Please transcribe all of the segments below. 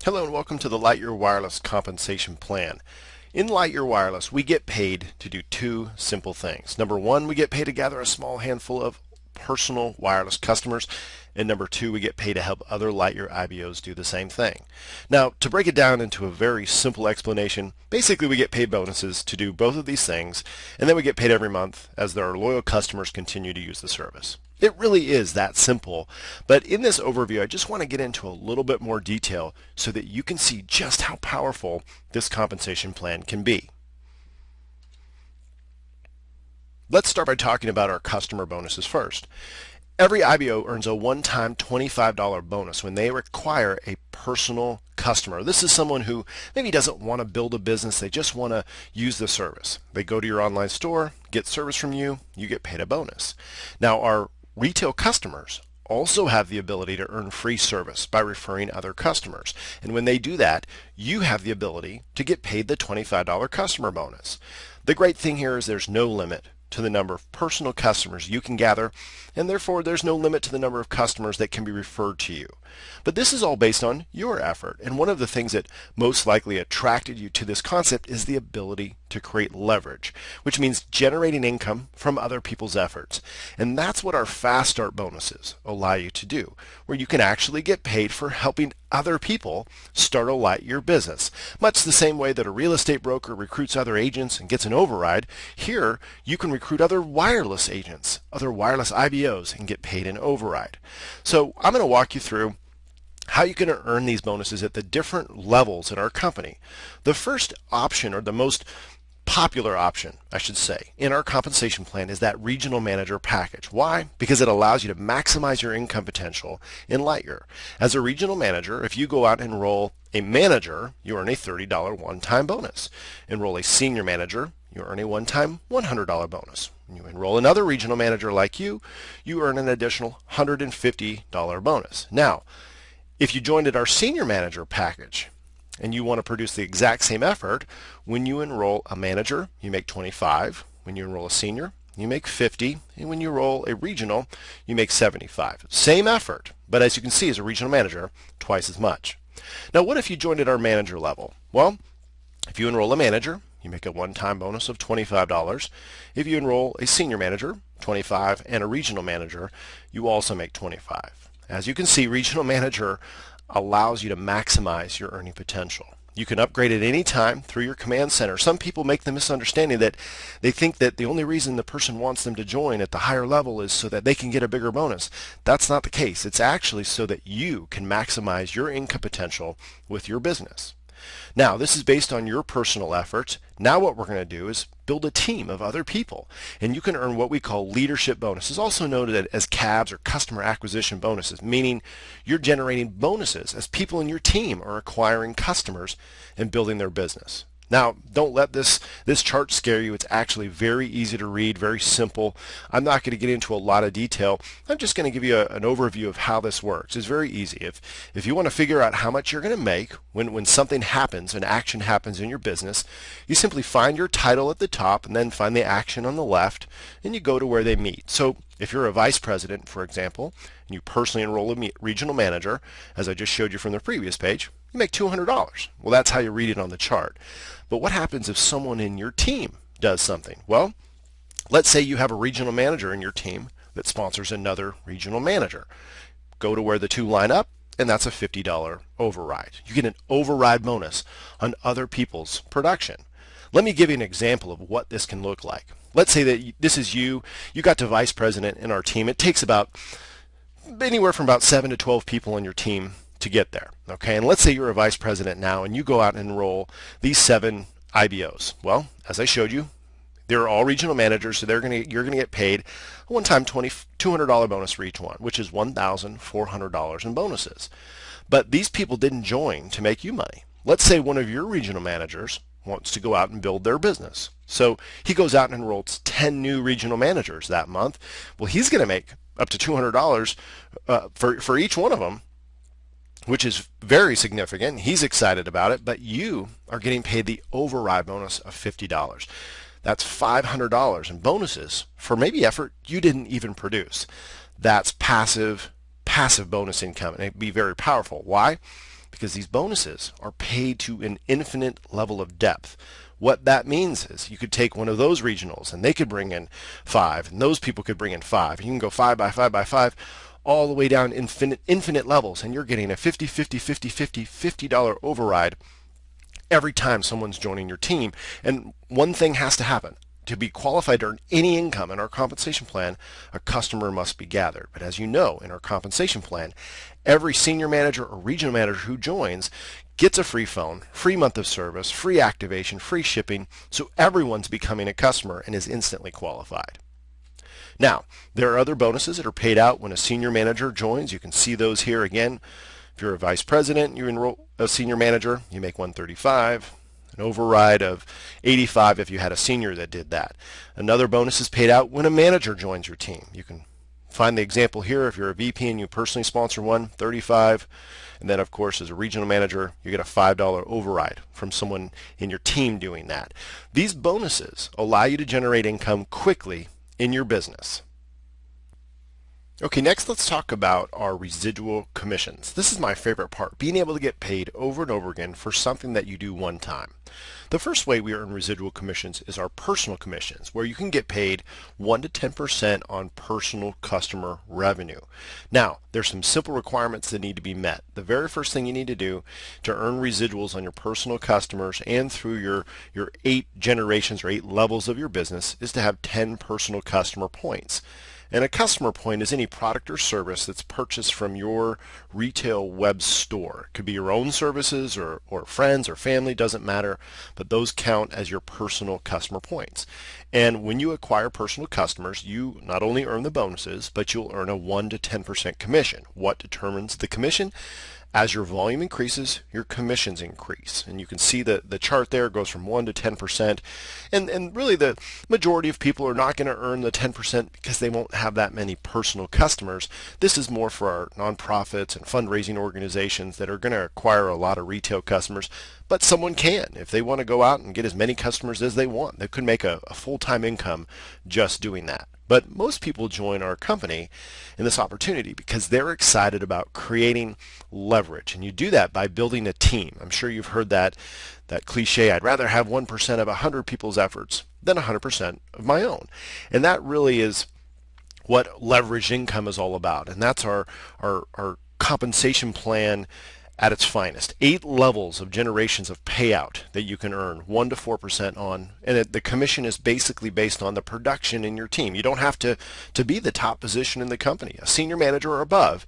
Hello and welcome to the Lightyear Wireless Compensation Plan. In Lightyear Wireless, we get paid to do two simple things. Number one, we get paid to gather a small handful of personal wireless customers. And number two, we get paid to help other Lightyear IBOs do the same thing. Now, to break it down into a very simple explanation, basically we get paid bonuses to do both of these things, and then we get paid every month as our loyal customers continue to use the service. It really is that simple, but in this overview, I just want to get into a little bit more detail so that you can see just how powerful this compensation plan can be. Let's start by talking about our customer bonuses first. Every IBO earns a one-time $25 bonus when they acquire a personal customer. This is someone who maybe doesn't want to build a business, they just want to use the service. They go to your online store, get service from you, you get paid a bonus. Now, our retail customers also have the ability to earn free service by referring other customers. And when they do that, you have the ability to get paid the $25 customer bonus. The great thing here is there's no limit to the number of personal customers you can gather, and therefore there's no limit to the number of customers that can be referred to you. But this is all based on your effort, and one of the things that most likely attracted you to this concept is the ability to create leverage, which means generating income from other people's efforts. And that's what our fast start bonuses allow you to do, where you can actually get paid for helping other people start a Lightyear business. Much the same way that a real estate broker recruits other agents and gets an override, here you can recruit other wireless agents, other wireless IBOs, and get paid an override. So I'm going to walk you through how you can earn these bonuses at the different levels in our company. The first option, or the most popular option, I should say, in our compensation plan is that regional manager package. Why? Because it allows you to maximize your income potential in Lightyear. As a regional manager, if you go out and enroll a manager, you earn a $30 one-time bonus. Enroll a senior manager, you earn a one-time $100 bonus. When you enroll another regional manager like you earn an additional $150 bonus. Now, if you joined at our senior manager package, and you want to produce the exact same effort, when you enroll a manager, you make 25. When you enroll a senior, you make 50. And when you enroll a regional, you make 75. Same effort, but as you can see, as a regional manager, twice as much. Now, what if you joined at our manager level? Well, if you enroll a manager, you make a one-time bonus of $25. If you enroll a senior manager, 25, and a regional manager, you also make 25. As you can see, regional manager allows you to maximize your earning potential. You can upgrade at any time through your command center. Some people make the misunderstanding that they think that the only reason the person wants them to join at the higher level is so that they can get a bigger bonus. That's not the case. It's actually so that you can maximize your income potential with your business. Now, this is based on your personal efforts. Now what we're going to do is build a team of other people, and you can earn what we call leadership bonuses, also known as CABs, or customer acquisition bonuses, meaning you're generating bonuses as people in your team are acquiring customers and building their business. Now, don't let this chart scare you. It's actually very easy to read, very simple. I'm not going to get into a lot of detail. I'm just going to give you an overview of how this works. It's very easy. If you want to figure out how much you're going to make when something happens, an action happens in your business, you simply find your title at the top and then find the action on the left, and you go to where they meet. So if you're a vice president, for example, and you personally enroll a regional manager, as I just showed you from the previous page, you make $200. Well, that's how you read it on the chart. But what happens if someone in your team does something? Well, let's say you have a regional manager in your team that sponsors another regional manager. Go to where the two line up, and that's a $50 override. You get an override bonus on other people's production. Let me give you an example of what this can look like. Let's say that this is you got to vice president in our team. It takes about anywhere from about 7 to 12 people on your team to get there. Okay, and let's say you're a vice president now and you go out and enroll these 7 IBOs. Well, as I showed you, they're all regional managers, so you're going to get paid a one-time $200 bonus for each one, which is $1,400 in bonuses. But these people didn't join to make you money. Let's say one of your regional managers wants to go out and build their business. So he goes out and enrolls 10 new regional managers that month. Well, he's going to make up to $200 for each one of them, which is very significant. He's excited about it, but you are getting paid the override bonus of $50. That's $500 in bonuses for maybe effort you didn't even produce. That's passive bonus income, and it'd be very powerful. Why? because these bonuses are paid to an infinite level of depth. What that means is you could take one of those regionals and they could bring in 5, and those people could bring in 5. You can go 5 by 5 by 5 all the way down infinite levels, and you're getting a 50, 50, 50, 50, $50 override every time someone's joining your team. And one thing has to happen. To be qualified to earn any income in our compensation plan, a customer must be gathered. But as you know, in our compensation plan, every senior manager or regional manager who joins gets a free phone, free month of service, free activation, free shipping, so everyone's becoming a customer and is instantly qualified. Now, there are other bonuses that are paid out when a senior manager joins. You can see those here again. If you're a vice president, you enroll a senior manager, you make 135. An override of 85 if you had a senior that did that. Another bonus is paid out when a manager joins your team. You can find the example here. If you're a VP and you personally sponsor one, 35. And then, of course, as a regional manager, you get a $5 override from someone in your team doing that. These bonuses allow you to generate income quickly in your business. Okay, next let's talk about our residual commissions. This is my favorite part, being able to get paid over and over again for something that you do one time. The first way we earn residual commissions is our personal commissions, where you can get paid 1 to 10% on personal customer revenue. Now, there's some simple requirements that need to be met. The very first thing you need to do to earn residuals on your personal customers and through your 8 generations or 8 levels of your business is to have 10 personal customer points. And a customer point is any product or service that's purchased from your retail web store. It could be your own services or friends or family, doesn't matter, but those count as your personal customer points. And when you acquire personal customers, you not only earn the bonuses, but you'll earn a 1 to 10% commission. What determines the commission? As your volume increases, your commissions increase. And you can see that the chart there goes from 1 to 10%. And really the majority of people are not going to earn the 10% because they won't have that many personal customers. This is more for our nonprofits and fundraising organizations that are going to acquire a lot of retail customers. But someone can. If they want to go out and get as many customers as they want, they could make a full-time income just doing that. But most people join our company in this opportunity because they're excited about creating leverage. And you do that by building a team. I'm sure you've heard that cliche, I'd rather have 1% of 100 people's efforts than 100% of my own. And that really is what leveraged income is all about. And that's our compensation plan at its finest. 8 levels of generations of payout that you can earn 1 to 4% on, and the commission is basically based on the production in your team. You don't have to be the top position in the company, a senior manager or above,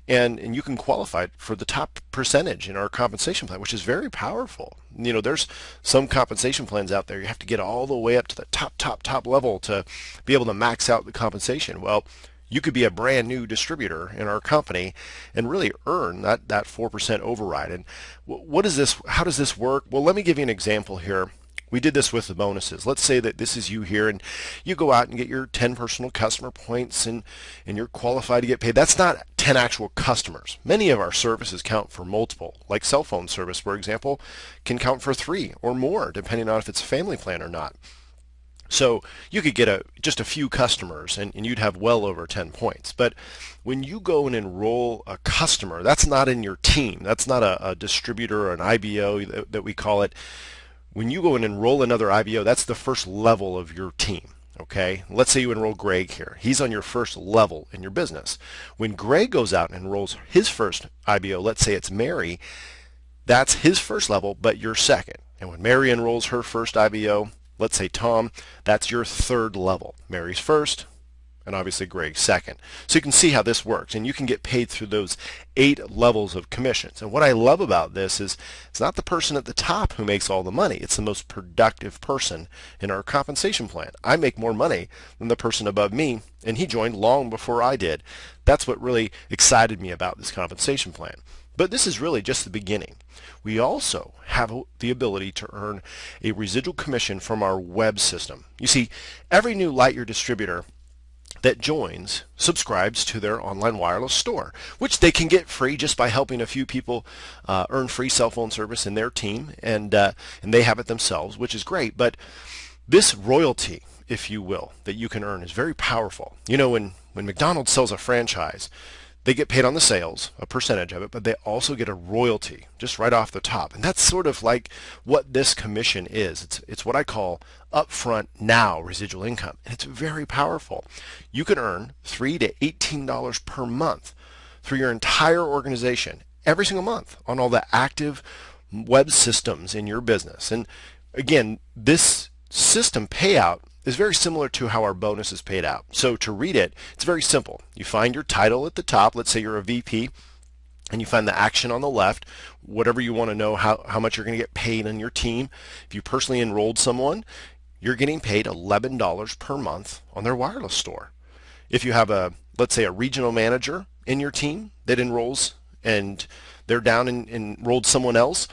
and you can qualify for the top percentage in our compensation plan, which is very powerful. You know, there's some compensation plans out there you have to get all the way up to the top level to be able to max out the compensation. Well, you could be a brand new distributor in our company and really earn that 4% override. And what is this? How does this work? Well, let me give you an example here. We did this with the bonuses. Let's say that this is you here and you go out and get your 10 personal customer points and you're qualified to get paid. That's not 10 actual customers. Many of our services count for multiple, like cell phone service, for example, can count for 3 or more, depending on if it's a family plan or not. So you could get just a few customers and you'd have well over 10 points. But when you go and enroll a customer, that's not in your team. That's not a distributor or an IBO that we call it. When you go and enroll another IBO, that's the first level of your team. Okay, let's say you enroll Greg here. He's on your first level in your business. When Greg goes out and enrolls his first IBO, let's say it's Mary, that's his first level, but you're second. And when Mary enrolls her first IBO, let's say Tom, that's your third level. Mary's first, and obviously Greg's second. So you can see how this works, and you can get paid through those 8 levels of commissions. And what I love about this is it's not the person at the top who makes all the money. It's the most productive person in our compensation plan. I make more money than the person above me, and he joined long before I did. That's what really excited me about this compensation plan. But this is really just the beginning. We also have the ability to earn a residual commission from our web system. You see, every new Lightyear distributor that joins subscribes to their online wireless store, which they can get free just by helping a few people earn free cell phone service in their team, and they have it themselves, which is great. But this royalty, if you will, that you can earn is very powerful. You know, when McDonald's sells a franchise, They get paid on the sales, a percentage of it, but they also get a royalty just right off the top. And that's sort of like what this commission is. It's what I call upfront now residual income. And it's very powerful. You can earn $3 to $18 per month through your entire organization every single month on all the active web systems in your business. And again, this system payout is very similar to how our bonus is paid out. So to read it, it's very simple. You find your title at the top. Let's say you're a VP, and you find the action on the left, whatever you want to know, how much you're going to get paid on your team. If you personally enrolled someone, you're getting paid $11 per month on their wireless store. If you have let's say a regional manager in your team that enrolls and they're down and enrolled someone else,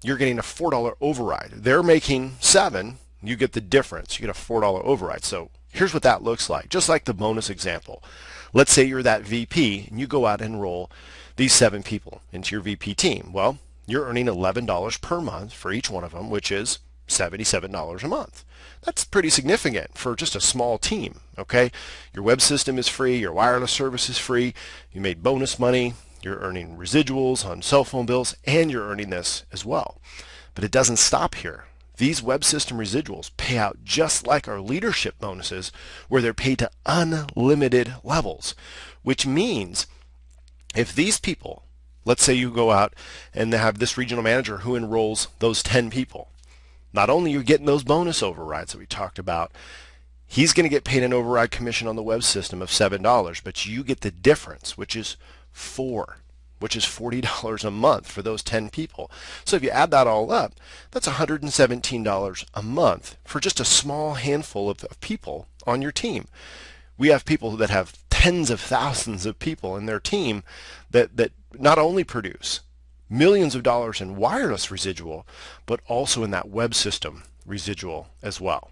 you're getting a $4 override. They're making $7, you get the difference. You get a $4 override. So here's what that looks like, just like the bonus example. Let's say you're that VP and you go out and enroll these 7 people into your VP team. Well, you're earning $11 per month for each one of them, which is $77 a month. That's pretty significant for just a small team, okay? Your web system is free, your wireless service is free, you made bonus money, you're earning residuals on cell phone bills, and you're earning this as well. But it doesn't stop here. These web system residuals pay out just like our leadership bonuses, where they're paid to unlimited levels, which means if these people, let's say you go out and they have this regional manager who enrolls those 10 people, not only are you getting those bonus overrides that we talked about, he's going to get paid an override commission on the web system of $7, but you get the difference, which is $40 a month for those 10 people. So if you add that all up, that's $117 a month for just a small handful of people on your team. We have people that have tens of thousands of people in their team that not only produce millions of dollars in wireless residual, but also in that web system residual as well.